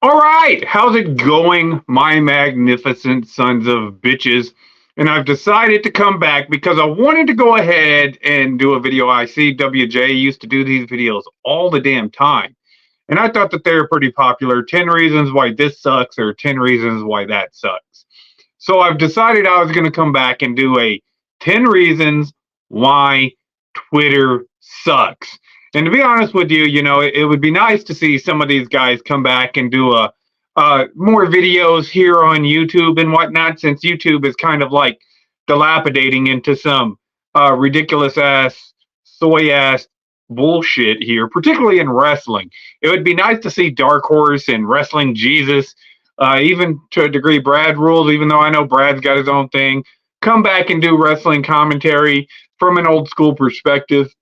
All right, how's it going, my magnificent sons of bitches? And I've decided to come back because I wanted to go ahead and do a video. I see WJ used to do these videos all the damn time. And I thought that they were pretty popular. 10 reasons why this sucks, or 10 reasons why that sucks. So I've decided I was going to come back and do a 10 reasons why Twitter sucks. And to be honest with you, it would be nice to see some of these guys come back and do more videos here on YouTube and whatnot, since YouTube is kind of like dilapidating into some ridiculous ass, soy ass bullshit here, particularly in wrestling. It would be nice to see Dark Horse and Wrestling Jesus, even to a degree Brad Rules, even though I know Brad's got his own thing, come back and do wrestling commentary from an old school perspective,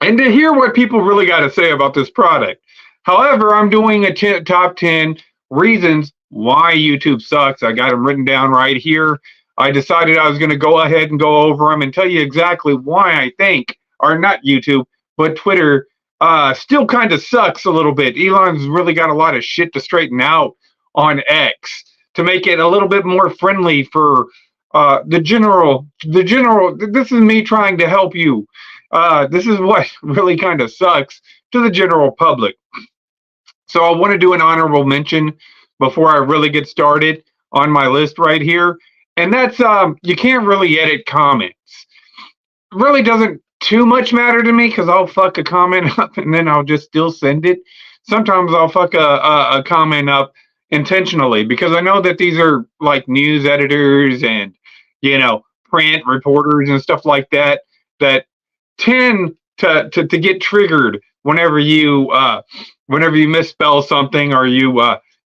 and to hear what people really got to say about this product. However, I'm doing a top 10 reasons why YouTube sucks. I got them written down right here. I decided I was going to go ahead and go over them and tell you exactly why I think, or not YouTube, but Twitter still kind of sucks a little bit. Elon's really got a lot of shit to straighten out on X to make it a little bit more friendly for the general. This is me trying to help you. This is what really kind of sucks to the general public. So I want to do an honorable mention before I really get started on my list right here. And that's you can't really edit comments. It really doesn't too much matter to me, because I'll fuck a comment up and then I'll just still send it. Sometimes I'll fuck a comment up intentionally, because I know that these are like news editors and, print reporters and stuff like that tend to get triggered whenever you misspell something, or you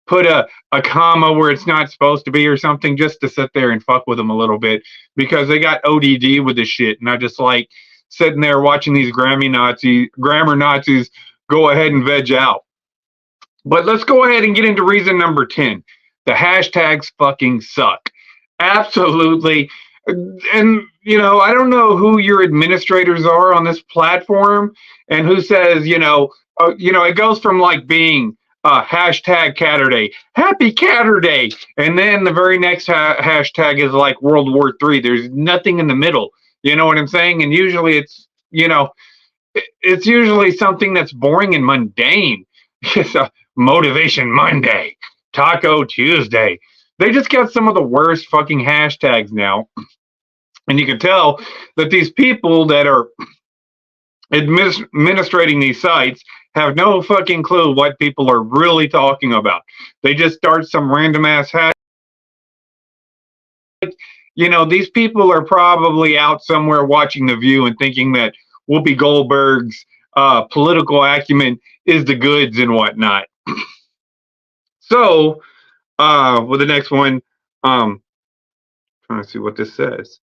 put a comma where it's not supposed to be or something, just to sit there and fuck with them a little bit, because they got ODD with this shit. And I just like sitting there watching these grammar Nazis go ahead and veg out. But let's go ahead and get into reason number 10. The hashtags fucking suck. Absolutely. And, I don't know who your administrators are on this platform and who says, it goes from like being hashtag Catterday, happy Catterday. And then the very next hashtag is like World War III. There's nothing in the middle. You know what I'm saying? And usually it's usually something that's boring and mundane. It's a Motivation Monday, Taco Tuesday. They just got some of the worst fucking hashtags now. And you can tell that these people that are administrating these sites have no fucking clue what people are really talking about. They just start some random ass hashtag. These people are probably out somewhere watching The View and thinking that Whoopi Goldberg's political acumen is the goods and whatnot. So, with the next one, trying to see what this says.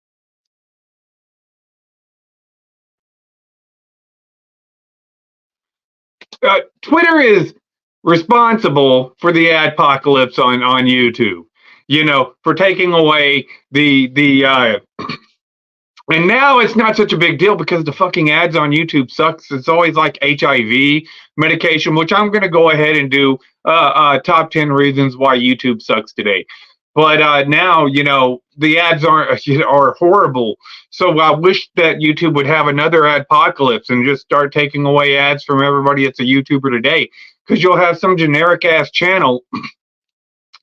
Twitter is responsible for the adpocalypse on YouTube. For taking away the and now it's not such a big deal because the fucking ads on YouTube sucks. It's always like HIV medication, which I'm going to go ahead and do top 10 reasons why YouTube sucks today. But now, the ads are horrible. So I wish that YouTube would have another adpocalypse and just start taking away ads from everybody that's a YouTuber today. Because you'll have some generic ass channel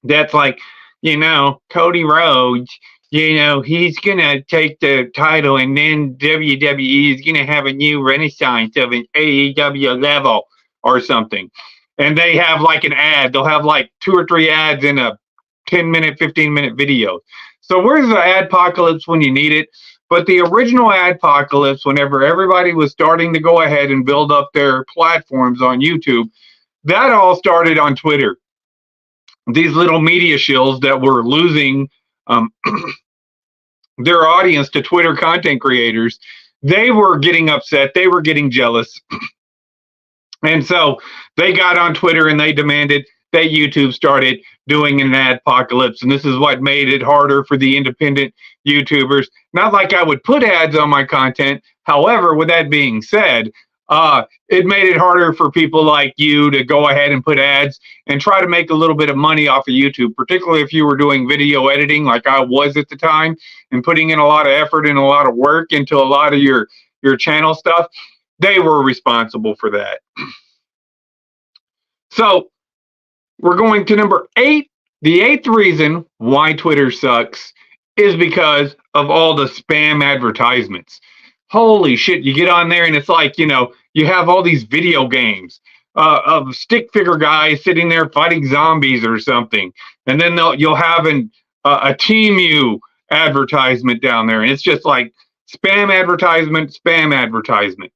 that's like, Cody Rhodes, he's going to take the title, and then WWE is going to have a new renaissance of an AEW level or something. And they have like an ad. They'll have like 2 or 3 ads in a 10-minute, 15-minute video. So where's the adpocalypse when you need it? But the original adpocalypse, whenever everybody was starting to go ahead and build up their platforms on YouTube, that all started on Twitter. These little media shills that were losing their audience to Twitter content creators, they were getting upset. They were getting jealous. And so they got on Twitter and they demanded that YouTube started doing an adpocalypse. And this is what made it harder for the independent YouTubers. Not like I would put ads on my content. However, with that being said, it made it harder for people like you to go ahead and put ads and try to make a little bit of money off of YouTube, particularly if you were doing video editing like I was at the time and putting in a lot of effort and a lot of work into a lot of your channel stuff. They were responsible for that. So we're going to number 8. The 8th reason why Twitter sucks is because of all the spam advertisements. Holy shit, you get on there and it's like, you know, you have all these video games of stick figure guys sitting there fighting zombies or something. And then you'll have a Temu advertisement down there. And it's just like spam advertisement, spam advertisement.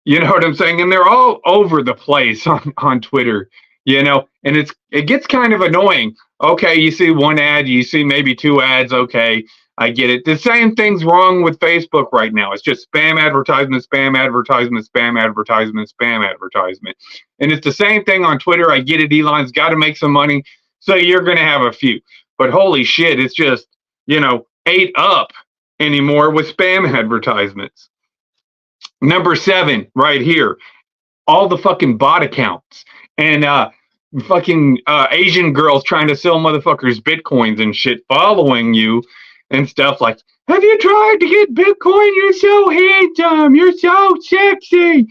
You know what I'm saying? And they're all over the place on Twitter, you know, and it gets kind of annoying. Okay, you see one ad, you see maybe 2 ads. Okay, I get it. The same thing's wrong with Facebook right now. It's just spam advertisement, spam advertisement, spam advertisement, spam advertisement. And it's the same thing on Twitter. I get it. Elon's got to make some money. So you're going to have a few. But holy shit, it's just, you know, 8 up anymore with spam advertisements. Number 7 right here, all the fucking bot accounts and fucking Asian girls trying to sell motherfuckers Bitcoins and shit following you and stuff like, have you tried to get Bitcoin? You're so handsome. You're so sexy.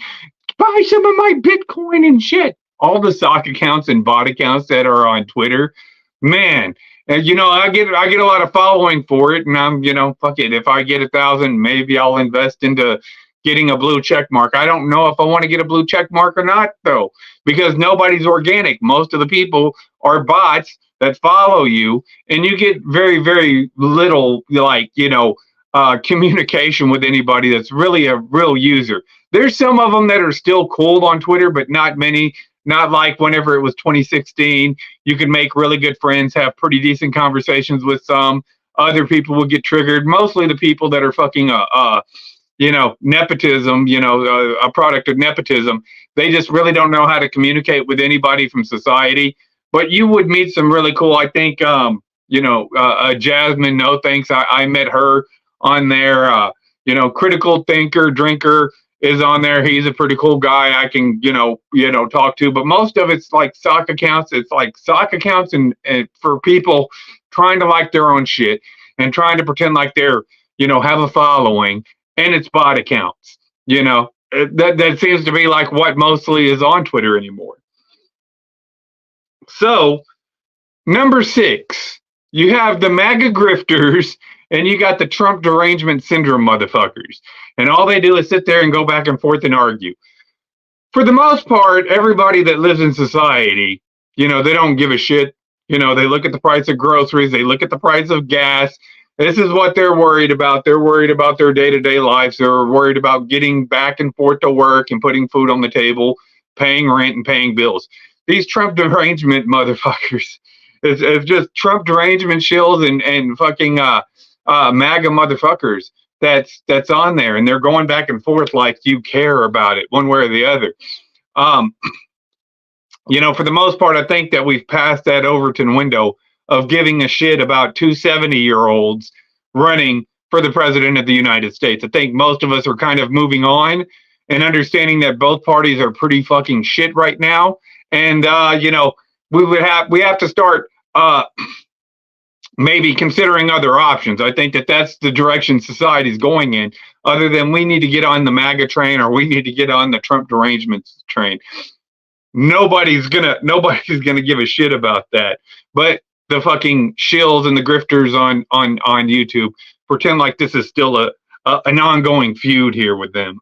Buy some of my Bitcoin and shit. All the sock accounts and bot accounts that are on Twitter, man. And you know, I get a lot of following for it, and I'm, you know, fuck it. If I get 1,000, maybe I'll invest into getting a blue check mark. I don't know if I want to get a blue check mark or not, though, because nobody's organic. Most of the people are bots that follow you, and you get very, very little, like, you know, communication with anybody that's really a real user. There's some of them that are still cool on Twitter, but not many. Not like whenever it was 2016, you could make really good friends, have pretty decent conversations with some. Other people will get triggered. Mostly the people that are fucking you know, nepotism, you know, a product of nepotism. They just really don't know how to communicate with anybody from society. But you would meet some really cool, I think, you know, Jasmine, no thanks. I met her on there. You know, Critical Thinker Drinker is on there. He's a pretty cool guy I can, you know, talk to. But most of it's like sock accounts. It's like sock accounts and for people trying to like their own shit and trying to pretend like they're, you know, have a following. And it's bot accounts, you know, that seems to be like what mostly is on Twitter anymore. So, number 6, you have the MAGA grifters and you got the Trump derangement syndrome motherfuckers. And all they do is sit there and go back and forth and argue. For the most part, everybody that lives in society, you know, they don't give a shit. You know, they look at the price of groceries, they look at the price of gas. This is what they're worried about. They're worried about their day-to-day lives. They're worried about getting back and forth to work and putting food on the table, paying rent and paying bills. These Trump derangement motherfuckers. It's just Trump derangement shills and fucking MAGA motherfuckers that's on there. And they're going back and forth like you care about it one way or the other. You know, for the most part, I think that we've passed that Overton window of giving a shit about 2 70-year-olds running for the president of the United States. I think most of us are kind of moving on and understanding that both parties are pretty fucking shit right now. And, you know, we have to start maybe considering other options. I think that's the direction society's going in, other than we need to get on the MAGA train or we need to get on the Trump derangement train. Nobody's gonna give a shit about that. But the fucking shills and the grifters on YouTube pretend like this is still an ongoing feud here with them.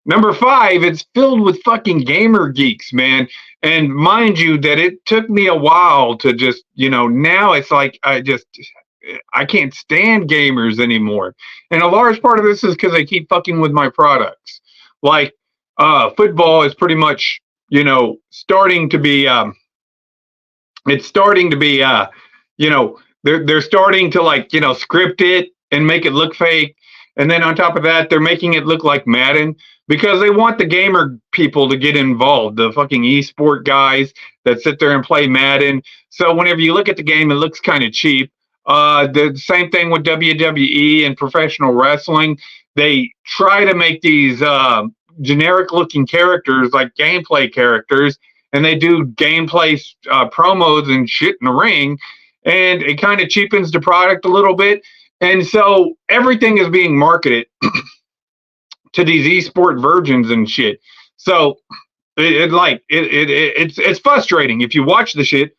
Number 5, it's filled with fucking gamer geeks, man. And mind you that it took me a while to just, you know, now it's like I can't stand gamers anymore. And a large part of this is because I keep fucking with my products. Like football is pretty much, you know, starting to be, it's starting to be, you know, they're starting to, like, you know, script it and make it look fake. And then on top of that, they're making it look like Madden because they want the gamer people to get involved, the fucking esport guys that sit there and play Madden. So whenever you look at the game, it looks kind of cheap. The same thing with WWE and professional wrestling. they try to make these generic looking characters like gameplay characters, and they do gameplay promos and shit in the ring, and it kind of cheapens the product a little bit. And so everything is being marketed to these esport virgins and shit. So it's frustrating if you watch the shit.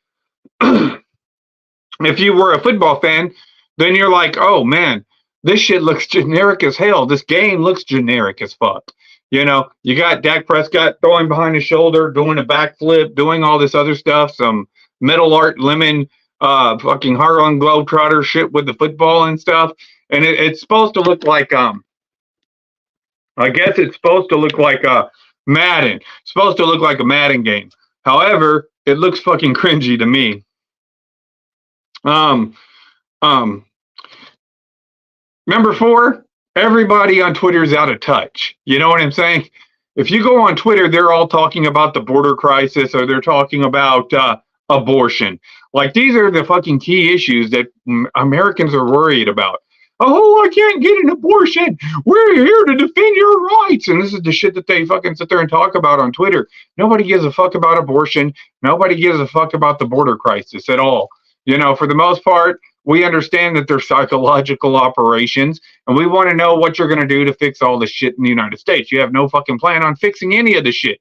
If you were a football fan, then you're like, oh man, this shit looks generic as hell. This game looks generic as fuck. You know, you got Dak Prescott throwing behind his shoulder, doing a backflip, doing all this other stuff, some Metal Art Lemon fucking Harlem Globetrotter shit with the football and stuff. And it's supposed to look like I guess it's supposed to look like Madden. It's supposed to look like a Madden game. However, it looks fucking cringy to me. Number 4, everybody on Twitter is out of touch. You know what I'm saying? If you go on Twitter, they're all talking about the border crisis, or they're talking about abortion. Like, these are the fucking key issues that Americans are worried about. Oh, I can't get an abortion. We're here to defend your rights. And this is the shit that they fucking sit there and talk about on Twitter. Nobody gives a fuck about abortion. Nobody gives a fuck about the border crisis at all. You know, for the most part, we understand that they're psychological operations, and we want to know what you're going to do to fix all the shit in the United States. You have no fucking plan on fixing any of the shit.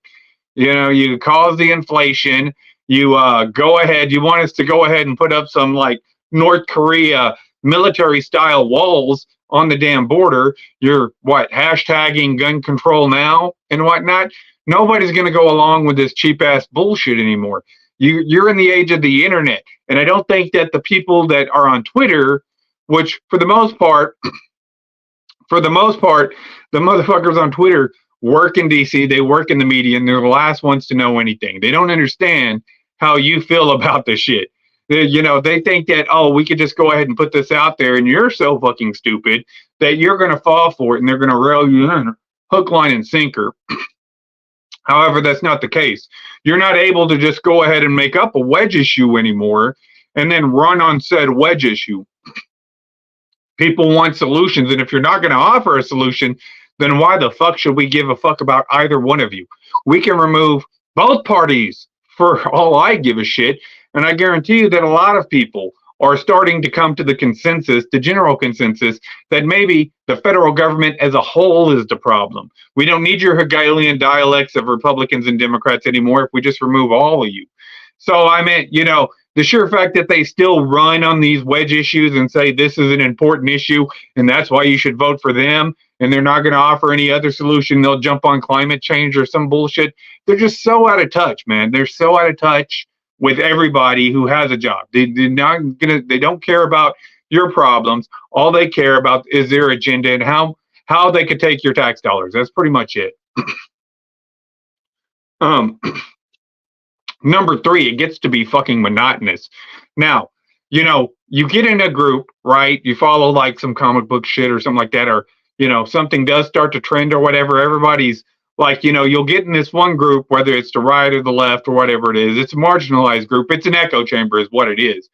You know, you cause the inflation. You go ahead. You want us to go ahead and put up some like North Korea military style walls on the damn border. You're hashtagging gun control now and whatnot. Nobody's going to go along with this cheap ass bullshit anymore. You're in the age of the internet. And I don't think that the people that are on Twitter, which for the most part, the motherfuckers on Twitter work in DC, they work in the media, and they're the last ones to know anything. They don't understand how you feel about this shit. They think that, oh, we could just go ahead and put this out there, and you're so fucking stupid that you're going to fall for it, and they're going to rail you in hook, line, and sinker. However, that's not the case. You're not able to just go ahead and make up a wedge issue anymore and then run on said wedge issue. People want solutions, and if you're not going to offer a solution, then why the fuck should we give a fuck about either one of you? We can remove both parties for all I give a shit, and I guarantee you that a lot of people are starting to come to the consensus, the general consensus, that maybe the federal government as a whole is the problem. We don't need your Hegelian dialects of Republicans and Democrats anymore if we just remove all of you. So I meant, the sheer fact that they still run on these wedge issues and say this is an important issue and that's why you should vote for them, and they're not going to offer any other solution. They'll jump on climate change or some bullshit. They're just so out of touch, man. They're so out of touch with everybody who has a job. They don't care about your problems. All they care about is their agenda and how they could take your tax dollars. That's pretty much it. Number 3, it gets to be fucking monotonous. Now, you get in a group, right? You follow like some comic book shit or something like that, or, something does start to trend or whatever. Everybody's like, you'll get in this one group, whether it's the right or the left or whatever it is. It's a marginalized group. It's an echo chamber is what it is.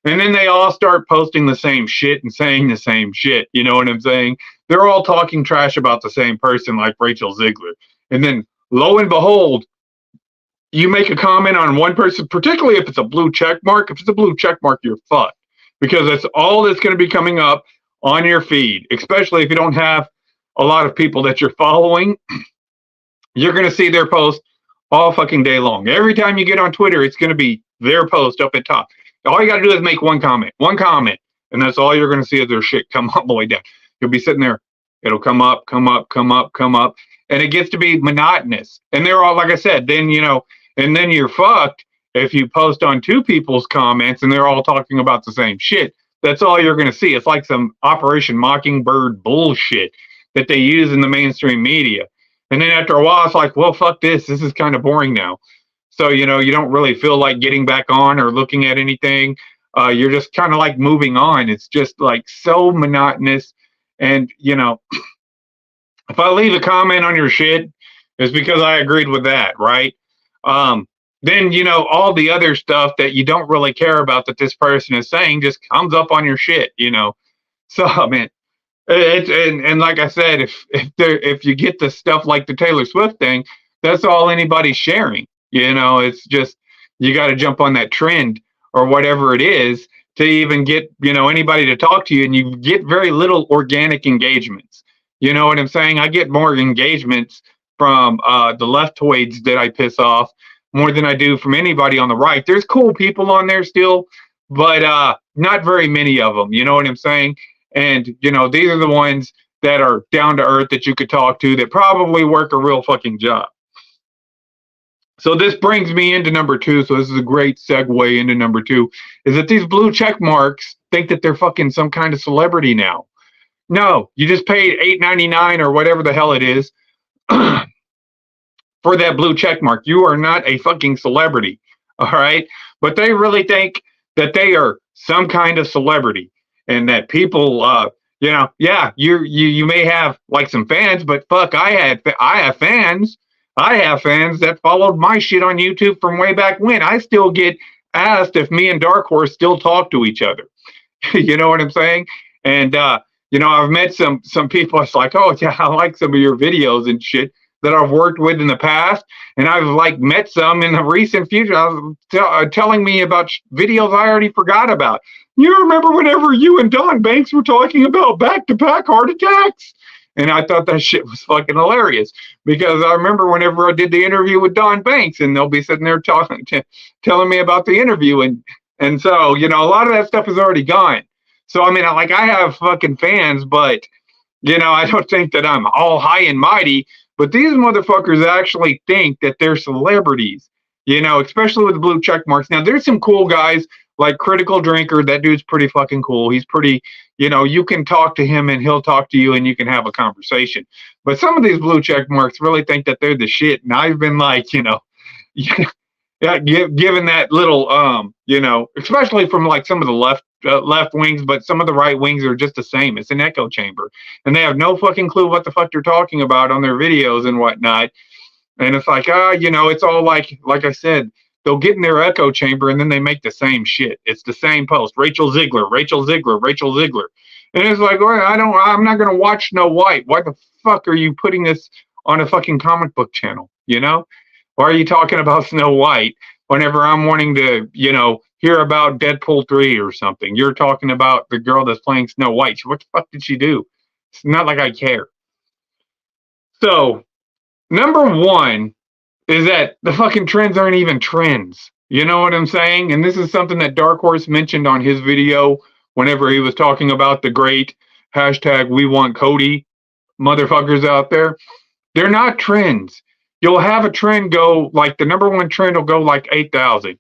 And then they all start posting the same shit and saying the same shit. You know what I'm saying? They're all talking trash about the same person, like Rachel Ziegler. And then lo and behold, you make a comment on one person, particularly if it's a blue check mark. If it's a blue check mark, you're fucked, because that's all that's going to be coming up on your feed, especially if you don't have a lot of people that you're following. You're going to see their post all fucking day long. Every time you get on Twitter, it's going to be their post up at top. All you got to do is make one comment, and that's all you're going to see is their shit come all the way down. You'll be sitting there. It'll come up, and it gets to be monotonous. And they're all, like I said, then, and then you're fucked if you post on 2 people's comments and they're all talking about the same shit. That's all you're going to see. It's like some Operation Mockingbird bullshit that they use in the mainstream media. And then after a while, it's like, well, fuck this. This is kind of boring now. So, you don't really feel like getting back on or looking at anything. You're just kind of like moving on. It's just like so monotonous. And, if I leave a comment on your shit, it's because I agreed with that, right? Then, all the other stuff that you don't really care about that this person is saying just comes up on your shit, So, man, And like I said, if you get the stuff like the Taylor Swift thing, that's all anybody's sharing. It's just you got to jump on that trend or whatever it is to even get anybody to talk to you, and you get very little organic engagements. You know what I'm saying? I get more engagements from the leftoids that I piss off more than I do from anybody on the right. There's cool people on there still, but not very many of them. You know what I'm saying? And these are the ones that are down to earth that you could talk to that probably work a real fucking job. So this brings me into number two. So this is a great segue into number two, is that these blue check marks think that they're fucking some kind of celebrity now. No, you just paid $8.99 or whatever the hell it is for that blue check mark. You are not a fucking celebrity. All right. But they really think that they are some kind of celebrity, and that people, yeah, you may have like some fans, but fuck, I have fans. I have fans that followed my shit on YouTube from way back when. I still get asked if me and Dark Horse still talk to each other. You know what I'm saying? And I've met some people. It's like, oh yeah, I like some of your videos and shit that I've worked with in the past, and I've like met some in the recent future. I was telling me about videos I already forgot about. You remember whenever you and Don Banks were talking about back-to-back heart attacks? And I thought that shit was fucking hilarious, because I remember whenever I did the interview with Don Banks, and they'll be sitting there telling me about the interview, and so a lot of that stuff is already gone. So I mean, I have fucking fans, but I don't think that I'm all high and mighty. But these motherfuckers actually think that they're celebrities, especially with the blue check marks. Now, there's some cool guys like Critical Drinker. That dude's pretty fucking cool. He's pretty, you can talk to him and he'll talk to you and you can have a conversation. But some of these blue check marks really think that they're the shit. And I've been like, yeah, given that little, especially from like some of the left wings, but some of the right wings are just the same. It's an echo chamber, and they have no fucking clue what the fuck they're talking about on their videos and whatnot. And it's like, it's all like I said, they'll get in their echo chamber and then they make the same shit. It's the same post. Rachel Ziegler. And it's like, well, I'm not going to watch Snow White. Why the fuck are you putting this on a fucking comic book channel? Why are you talking about Snow White whenever I'm wanting to, hear about Deadpool 3 or something? You're talking about the girl that's playing Snow White. What the fuck did she do? It's not like I care. So, number one is that the fucking trends aren't even trends. You know what I'm saying? And this is something that Dark Horse mentioned on his video whenever he was talking about the great hashtag We Want Cody motherfuckers out there. They're not trends. You'll have a trend go, like the number one trend will go like 8,000.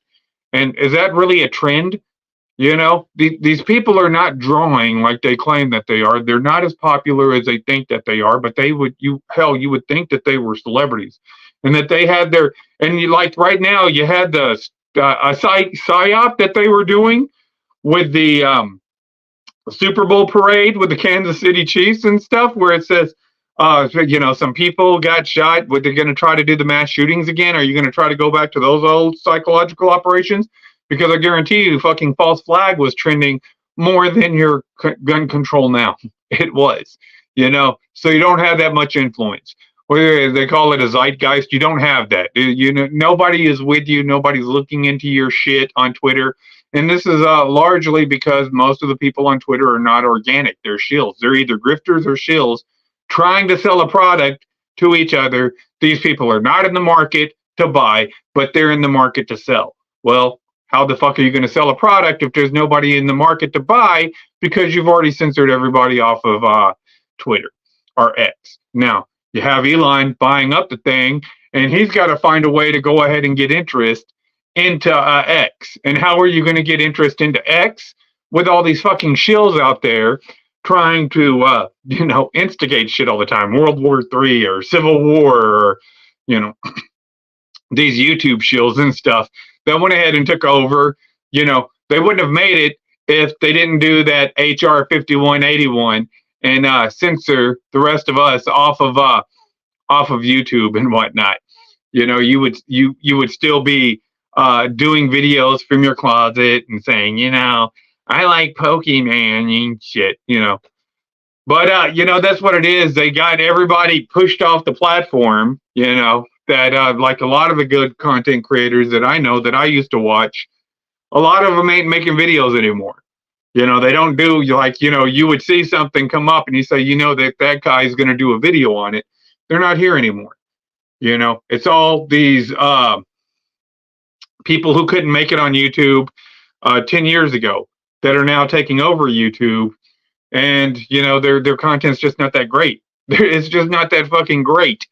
And is that really a trend? These people are not drawing like they claim that they are. They're not as popular as they think that they are, but you would think that they were celebrities, and that they had like right now you had the psyop that they were doing with the Super Bowl parade with the Kansas City Chiefs and stuff, where it says, some people got shot. They're going to try to do the mass shootings again? Are you going to try to go back to those old psychological operations? Because I guarantee you, fucking false flag was trending more than your gun control now. It was, so you don't have that much influence. Whether they call it a zeitgeist, you don't have that. Nobody is with you. Nobody's looking into your shit on Twitter. And this is largely because most of the people on Twitter are not organic. They're shills. They're either grifters or shills trying to sell a product to each other. These people are not in the market to buy, but they're in the market to sell. Well, how the fuck are you going to sell a product if there's nobody in the market to buy, because you've already censored everybody off of Twitter or X? Now, you have Elon buying up the thing, and he's got to find a way to go ahead and get interest into X. And how are you going to get interest into X with all these fucking shills out there trying to, instigate shit all the time? World War III or Civil War or, these YouTube shills and stuff that went ahead and took over. They wouldn't have made it if they didn't do that HR 5181 and censor the rest of us off of YouTube and whatnot. You would still be doing videos from your closet and saying, I like Pokemon and shit. But you know, that's what it is. They got everybody pushed off the platform, you know, that like a lot of the good content creators that I know that I used to watch, a lot of them ain't making videos anymore. You know, they don't do like, you know, you would see something come up and you say, you know, that guy is going to do a video on it. They're not here anymore. You know, it's all these people who couldn't make it on YouTube 10 years ago that are now taking over YouTube, and you know their content's just not that great. It's just not that fucking great.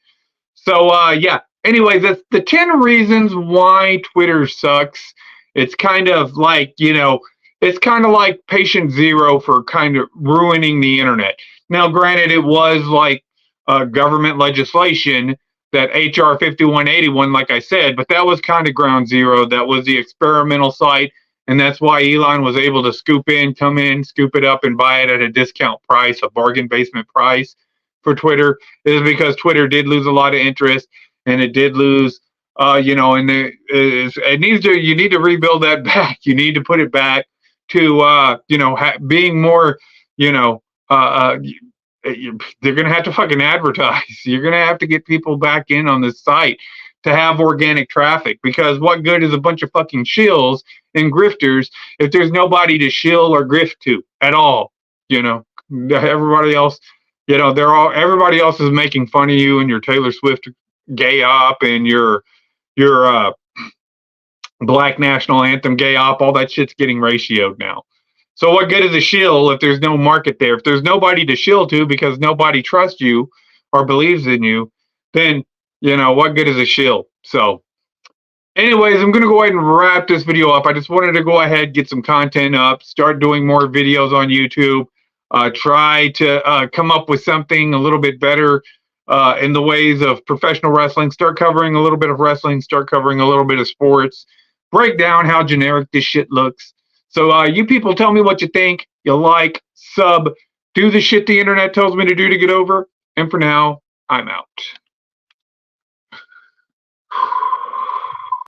So yeah. Anyways, that's the 10 reasons why Twitter sucks. It's kind of like, you know, it's kind of like patient zero for kind of ruining the internet. Now, granted, it was like government legislation, that HR 5181, like I said, but that was kind of ground zero. That was the experimental site. And that's why Elon was able to come in, scoop it up, and buy it at a discount price, a bargain basement price for Twitter, is because Twitter did lose a lot of interest, and it did lose, you know, and it needs to, you need to rebuild that back. You need to put it back to, you know, being more, you know, they're going to have to fucking advertise. You're going to have to get people back in on this site to have organic traffic, because what good is a bunch of fucking shills and grifters if there's nobody to shill or grift to at all? You know, everybody else, you know, everybody else is making fun of you and your Taylor Swift gay op and your Black National Anthem gay op. All that shit's getting ratioed now. So what good is a shill if there's no market there? If there's nobody to shill to because nobody trusts you or believes in you, then, you know, what good is a shill? So anyways, I'm going to go ahead and wrap this video up. I just wanted to go ahead, get some content up, start doing more videos on YouTube, try to come up with something a little bit better in the ways of professional wrestling, start covering a little bit of wrestling, start covering a little bit of sports, break down how generic this shit looks. So you people tell me what you think. You like, sub, do the shit the internet tells me to do to get over. And for now, I'm out.